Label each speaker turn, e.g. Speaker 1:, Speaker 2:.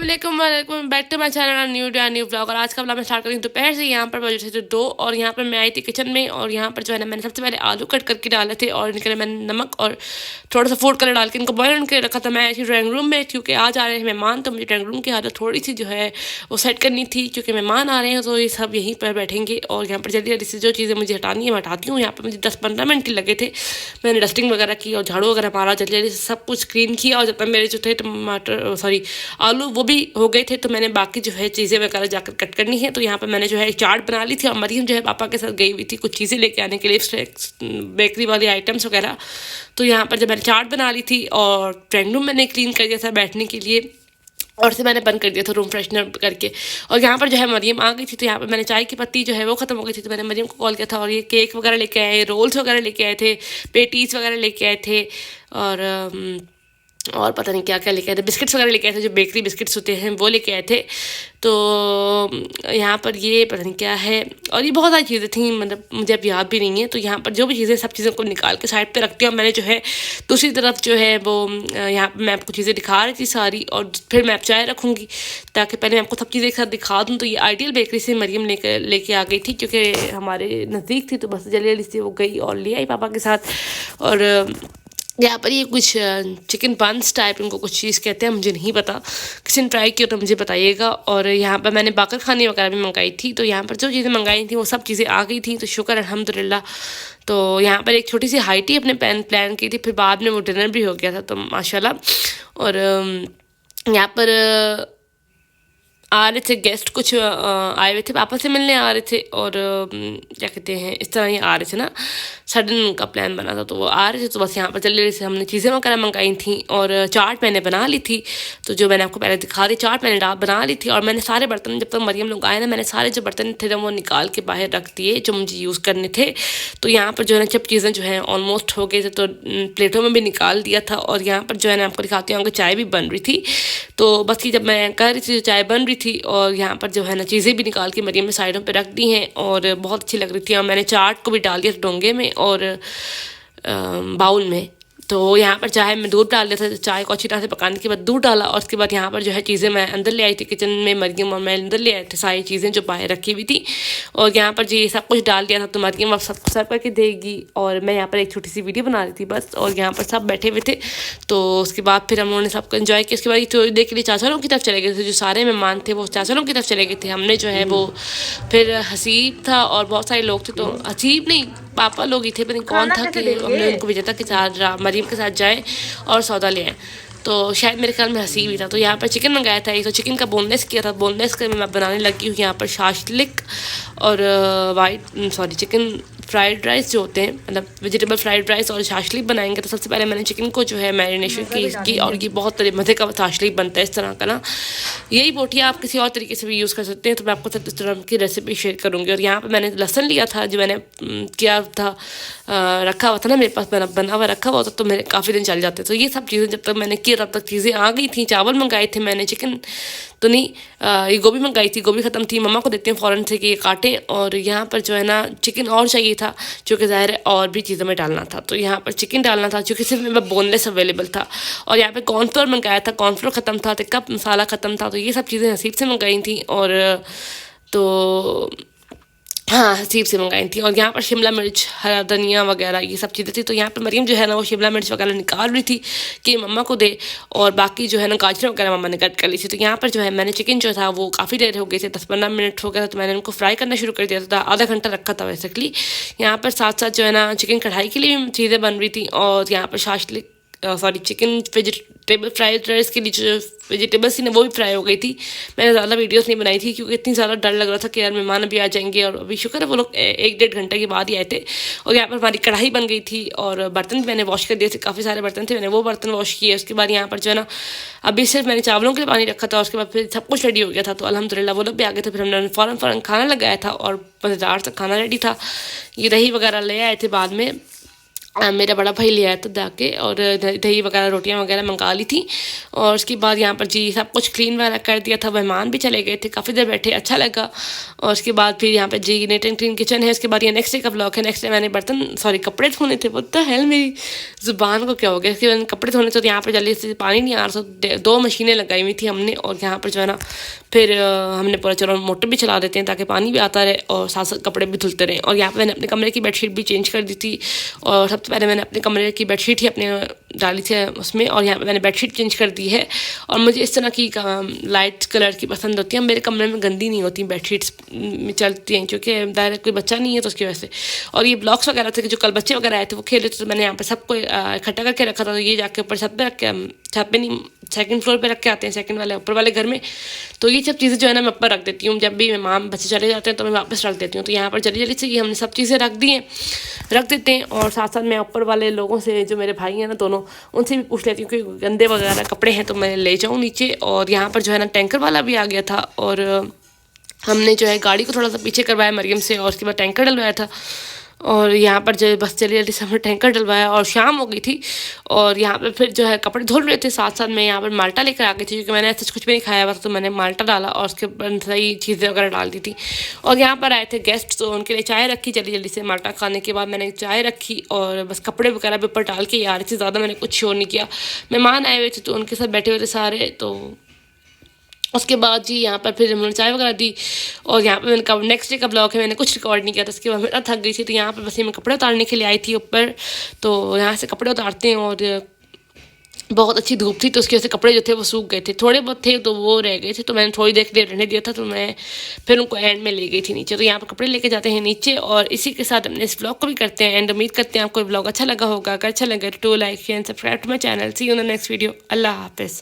Speaker 1: अस्सलाम वालेकुम back to my channel new blog. और आज का ब्लॉग मैं स्टार्ट करी दोपहर से। यहाँ पर बजे थे 2 और यहाँ पर मैं आई थी किचन में और यहाँ पर जो है ना मैंने सबसे पहले आलू कट करके डाले थे और इनके लिए मैंने नमक और थोड़ा सा फूड कलर डाल के इनको बॉयल करके रखा था। मैं आई थी ड्राइंग रूम में क्योंकि आज आ रहे हैं मेहमान, तो मुझे ड्राइंग रूम की हालत थोड़ी सी जो है वो सेट करनी थी क्योंकि मेहमान आ रहे हैं तो ये सब यहीं पर बैठेंगे। और यहाँ पर जल्दी जल्दी से जो चीज़ें मुझे हटानी है मैं हटाती हूँ। यहाँ पर मुझे 10-15 मिनट लगे थे। मैंने डस्टिंग वगैरह की और झाड़ू वगैरह मारा, जल्दी जल्दी से सब कुछ क्लीन किया। और जब तक मेरे जो थे टमाटर सॉरी आलू वो भी हो गए थे तो मैंने बाकी जो है चीज़ें वगैरह जाकर कट करनी है। तो यहाँ पर मैंने जो है चाट बना ली थी और मरियम जो है पापा के साथ गई हुई थी कुछ चीज़ें लेके आने के लिए, बेकरी वाली आइटम्स वगैरह। तो यहाँ पर जब मैंने चाट बना ली थी और ड्राइंग रूम मैंने क्लीन कर दिया था बैठने के लिए और से मैंने बंद कर दिया था रूम फ्रेशनर करके। और यहाँ पर जो है मरियम आ गई थी तो यहाँ पर मैंने चाय की पत्ती जो है वो ख़त्म हो गई थी तो मैंने मरियम को कॉल किया था और ये केक वगैरह लेके आए, रोल्स वगैरह लेके आए थे, पेटीज वगैरह लेके आए थे और पता नहीं क्या क्या लेके आए थे, बिस्किट्स वगैरह लेके आए थे, जो बेकरी बिस्किट्स होते हैं वो लेके आए थे। तो यहाँ पर ये पता नहीं क्या है और ये बहुत सारी चीज़ें थी, मतलब मुझे अब याद भी नहीं है। तो यहाँ पर जो भी चीज़ें सब चीज़ों को निकाल के साइड पे रखती हूँ। मैंने जो है दूसरी तरफ जो है वो यहाँ पर मैं आपको चीज़ें दिखा रही थी सारी और फिर मैं चाय रखूँगी ताकि पहले मैं आपको सब चीज़ें एक साथ दिखा दूँ। तो ये आइडियल बेकरी से मरियम लेके आ गई थी क्योंकि हमारे नज़दीक थी तो बस जल्दी जल्दी से वो गई और ले आई पापा के साथ। और यहाँ पर ये कुछ चिकन बंस टाइप इनको कुछ चीज़ कहते हैं, मुझे नहीं पता, किसी ने ट्राई किया तो मुझे बताइएगा। और यहाँ पर मैंने बाकर खाने वगैरह भी मंगाई थी तो यहाँ पर जो चीज़ें मंगाई थी वो सब चीज़ें आ गई थी तो शुक्र अल्हम्दुलिल्लाह। तो यहाँ पर एक छोटी सी हाइट ही अपने प्लान की थी, फिर बाद में वो डिनर भी हो गया था तो माशाल्लाह। और यहाँ पर आ रहे थे गेस्ट, कुछ आए हुए थे पापा से मिलने आ रहे थे और क्या कहते हैं इस तरह ही आ रहे थे ना, सडन उनका प्लान बना था तो वो आ रहे थे। तो बस यहाँ पर जल्दी से हमने चीज़ें वगैरह मंगाई थी और चाट मैंने बना ली थी। तो जो मैंने आपको पहले दिखा दी चाट मैंने बना ली थी और मैंने सारे बर्तन जब तक मरियम लोग आए ना मैंने सारे जो बर्तन थे ना वो निकाल के बाहर रख दिए जो मुझे यूज़ करने थे। तो यहाँ पर जो है ना जब चीज़ें जो है ऑलमोस्ट हो गए थे तो प्लेटों में भी निकाल दिया था। और यहाँ पर जो है ना आपको दिखाती हूँ चाय भी बन रही थी। तो बस ये जब मैं कह रही थी चाय बन रही थी और यहाँ पर जो है ना चीज़ें भी निकाल के मरियम में साइडों पे रख दी हैं और बहुत अच्छी लग रही थी। और मैंने चाट को भी डाल दिया डोंगे में और बाउल में। तो यहाँ पर चाय में दूध डाल दिया था, चाय को अच्छी तरह से पकाने के बाद दूध डाला और उसके बाद यहाँ पर जो है चीज़ें मैं अंदर ले आई थी किचन में, मरियम और मैं अंदर ले आए थे सारी चीज़ें जो बाहर रखी हुई थी। और यहाँ पर जो ये सब कुछ डाल दिया था तो मरियम अब सब सर्व करके देगी और मैं यहाँ पर एक छोटी सी वीडियो बना रही थी बस। और यहाँ पर सब बैठे हुए थे तो उसके बाद फिर हम लोगों ने सबको इन्जॉय किया। उसके बाद थोड़ी देर के लिए चाचा लोग की तरफ चले गए थे, जो सारे मेहमान थे वो चाचा लोग की तरफ चले गए थे। हमने जो है वो फिर हसीब था और बहुत सारे लोग थे, तो हसीब नहीं पापा लोग ही थे, पता नहीं कौन था कि हमने उनको भेजा था कि साथ मरियम के साथ जाएं और सौदा ले आएँ। तो शायद मेरे ख्याल में हसीब ही था। तो यहाँ पर चिकन मंगाया था, एक तो चिकन का बोनलेस किया था, बोनलेस का मैं बनाने लगी हूँ यहाँ पर शाशलिक और चिकन फ्राइड राइस जो होते हैं, मतलब वेजिटेबल फ्राइड राइस और शाशलिक बनाएंगे। तो सबसे पहले मैंने चिकन को जो है मैरिनेशन की और ये बहुत मज़े का शाशलिक बनता है इस तरह का ना। यही बोटियाँ आप किसी और तरीके से भी यूज़ कर सकते हैं तो मैं आपको साथ इस तरह की रेसिपी शेयर करूँगी। और यहाँ पर मैंने लहसुन लिया था जो मैंने किया था, रखा हुआ था ना मेरे पास बना हुआ रखा हुआ था तो मेरे काफ़ी दिन चल जाते। तो ये सब चीज़ें जब तक मैंने किया तब तक चीज़ें आ गई थी। चावल मंगाए थे मैंने, चिकन तो नहीं, ये गोभी मंगाई थी, गोभी ख़त्म थी, मम्मा को देते हैं फ़ौरन से कि ये काटें। और यहाँ पर जो है ना चिकन और चाहिए था जो कि ज़ाहिर है और भी चीज़ों में डालना था, तो यहाँ पर चिकन डालना था जो कि सिर्फ मेरे बोनलेस अवेलेबल था। और यहाँ पे कॉर्नफ्लोर मंगाया था, कॉर्नफ्लोर ख़त्म था, टिक्का मसाला ख़त्म था, तो ये सब चीज़ें हसीब से मंगाई थी। और तो हाँ हसीब से मंगाई थी। और यहाँ पर शिमला मिर्च, हरा धनिया वगैरह ये सब चीज़ें थी। तो यहाँ पर मरियम जो है ना वो शिमला मिर्च वगैरह निकाल रही थी कि मम्मा को दे और बाकी जो है ना गाजर वगैरह मम्मा ने कट कर ली थी। तो यहाँ पर जो है मैंने चिकन जो था वो काफ़ी देर हो गई थी, 10-15 मिनट हो गया था, तो मैंने उनको फ्राई करना शुरू कर दिया था, आधा घंटा रखा था बेसिकली। यहाँ पर साथ साथ जो है ना चिकन कढ़ाई के लिए भी चीज़ें बन रही थी और यहाँ पर shashlik chicken vegetable fried rice के लिए जो वेजिटेबल्स थी ना वो भी फ्राई हो गई थी। मैंने ज़्यादा वीडियोस नहीं बनाई थी क्योंकि इतनी ज़्यादा डर लग रहा था कि यार मेहमान अभी आ जाएंगे और अभी शुक्र है वो लोग 1-1.5 घंटे के बाद ही आए थे। और यहाँ पर हमारी कढ़ाई बन गई थी और बर्तन भी मैंने वॉश कर दिए थे, काफ़ी सारे बर्तन थे, मैंने वो बर्तन वॉश किए। उसके बाद यहाँ पर जो है ना अभी सिर्फ मैंने चावलों के लिए पानी रखा था, उसके बाद फिर सब कुछ रेडी हो गया था। तो अल्हम्दुलिल्लाह वो लोग भी आ गए थे, फिर हमने फ़ौरन खाना लगाया था और मज़ेदार सा खाना रेडी था। ये दही वगैरह ले आए थे बाद में मेरा बड़ा भाई ले आया था जाके, और दही वगैरह रोटियां वगैरह मंगा ली थी। और उसके बाद यहाँ पर जी सब कुछ क्लीन वगैरह कर दिया था, मेहमान भी चले गए थे, काफ़ी देर बैठे, अच्छा लगा। और उसके बाद फिर यहाँ पर जी नीट एंड क्लीन किचन है। उसके बाद ये नेक्स्ट डे का ब्लॉग है। नेक्स्ट डे मैंने कपड़े धोने थे, बोलता है मेरी ज़ुबान को क्या हो गया। इसके बाद कपड़े धोने थे, तो यहाँ पर जल्दी से पानी नहीं आ रहा था, 2 मशीनें लगाई हुई थी हमने। और यहाँ पर जो है ना फिर हमने पूरा चलो मोटर भी चला देते हैं ताकि पानी भी आता रहे और साथ साथ कपड़े भी धुलते रहें। और यहाँ पर मैंने अपने कमरे की बेडशीट भी चेंज कर दी थी। और सबसे पहले मैंने अपने कमरे की बेडशीट ही अपने डाली थी उसमें, और यहाँ पे मैंने बेडशीट चेंज कर दी है। और मुझे इस तरह की लाइट कलर की पसंद होती है। मेरे कमरे में गंदी नहीं होती बेडशीट्स में चलती हैं, क्योंकि डायरेक्ट कोई बच्चा नहीं है तो उसकी वजह से। और ये ब्लॉक्स वगैरह थे कि जो कल बच्चे वगैरह आए थे वो खेले थे, तो मैंने यहाँ पर सबको इकट्ठा करके रखा था। तो ये जाके ऊपर छत पे रख के, छत पे नहीं सेकंड फ्लोर पे रख के आते हैं, सेकंड वाले ऊपर वाले घर में। तो ये सब चीज़ें जो है ना मैं ऊपर रख देती हूँ, जब भी मेहमान बच्चे चले जाते हैं तो मैं वापस रख देती हूँ। तो यहाँ पर जल्दी जल्दी से ये हमने सब चीज़ें रख देते हैं। और साथ साथ मैं ऊपर वाले लोगों से, जो मेरे भाई हैं ना दोनों, उनसे भी पूछ लेती हूँ कि गंदे वगैरह कपड़े हैं तो मैं ले जाऊँ नीचे। और यहाँ पर जो है ना टैंकर वाला भी आ गया था, और हमने जो है गाड़ी को थोड़ा सा पीछे करवाया मरियम से, और उसके बाद टैंकर डलवाया था। और यहाँ पर जो बस जल्दी जल्दी से हमने टैंकर डलवाया, और शाम हो गई थी। और यहाँ पर फिर जो है कपड़े धुल रहे थे, साथ साथ मैं यहाँ पर माल्टा लेकर आ गई थी, क्योंकि मैंने ऐसा कुछ भी नहीं खाया हुआ था। तो मैंने माल्टा डाला और उसके ऊपर सही चीज़ें वगैरह डाल दी थी। और यहाँ पर आए थे गेस्ट, तो उनके लिए चाय रखी जल्दी जल्दी से। माल्टा खाने के बाद मैंने चाय रखी, और बस कपड़े वगैरह भी ऊपर डाल के आ रही थी, ज़्यादा मैंने कुछ शोर नहीं किया। मेहमान आए हुए थे तो उनके साथ बैठे हुए थे सारे। तो उसके बाद जी यहाँ पर फिर हमने चाय वगैरह दी। और यहाँ पे मैंने नेक्स्ट डे का ब्लॉग है, मैंने कुछ रिकॉर्ड नहीं किया था। उसके बाद मैं थक गई थी, तो यहाँ पर बस मैं कपड़े उतारने के लिए आई थी ऊपर। तो यहाँ से कपड़े उतारते हैं, और बहुत अच्छी धूप थी तो उसकी वजह से कपड़े जो थे वो सूख गए थे, थोड़े बहुत थे तो वो रह गए थे। तो मैंने थोड़ी देर के लिए रहने दिया था, तो मैं फिर उनको एंड में ले गई थी नीचे। तो यहाँ पर कपड़े लेके जाते हैं नीचे, और इसी के साथ अपने इस ब्लॉग को भी करते हैं एंड। उम्मीद करते हैं आपको ब्लॉग अच्छा लगा होगा। अगर अच्छा लगे तो like share and subscribe to my channel. See you in the next video. Allah हाफिज़।